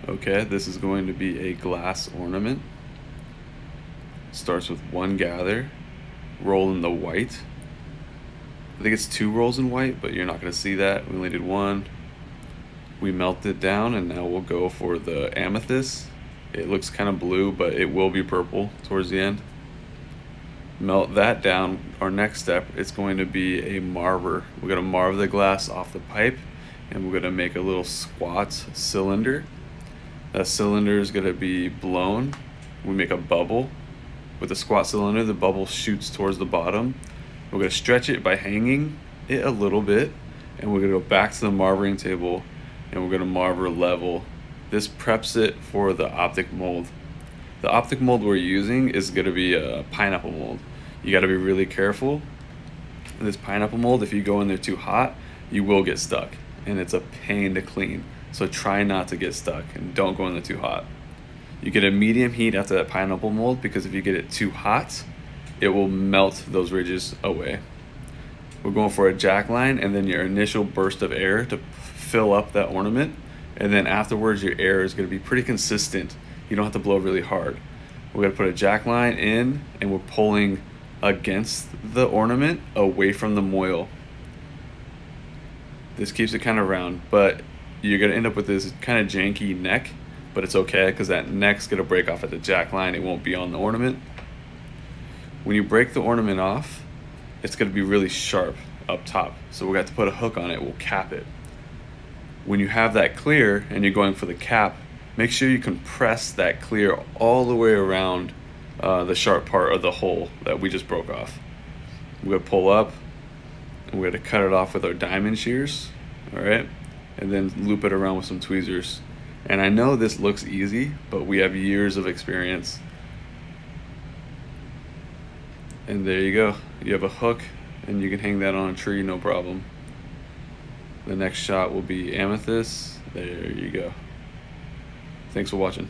Okay, this is going to be a glass ornament. Starts with one gather, roll in the white. I think it's 2 rolls in white, but you're not going to see that. We only did one. We melt it down, and now we'll go for the amethyst. It looks kind of blue, but it will be purple towards the end. Melt that down. Our next step is going to be a marver. We're going to marve the glass off the pipe, and we're going to make a little squat cylinder. That cylinder is going to be blown. We make a bubble. With the squat cylinder, the bubble shoots towards the bottom. We're going to stretch it by hanging it a little bit, and we're going to go back to the marvering table, and we're going to marver level. This preps it for the optic mold. The optic mold we're using is going to be a pineapple mold. You got to be really careful. In this pineapple mold, if you go in there too hot, you will get stuck, and it's a pain to clean. So try not to get stuck, and don't go in there too hot. You get a medium heat after that pineapple mold, because if you get it too hot, it will melt those ridges away. We're going for a jack line, and then your initial burst of air to fill up that ornament, and then afterwards your air is going to be pretty consistent. You don't have to blow really hard. We're going to put a jack line in, and we're pulling against the ornament away from the moil. This keeps it kind of round, but you're going to end up with this kind of janky neck, but it's okay because that neck's going to break off at the jack line. It won't be on the ornament. When you break the ornament off, it's going to be really sharp up top, so we're going to have to put a hook on it. We'll cap it. When you have that clear and you're going for the cap, make sure you compress that clear all the way around the sharp part of the hole that we just broke off. We're going to pull up, and we're going to cut it off with our diamond shears, all right? And then loop it around with some tweezers. And I know this looks easy, but we have years of experience. And there you go. You have a hook, and you can hang that on a tree, no problem. The next shot will be amethyst. There you go. Thanks for watching.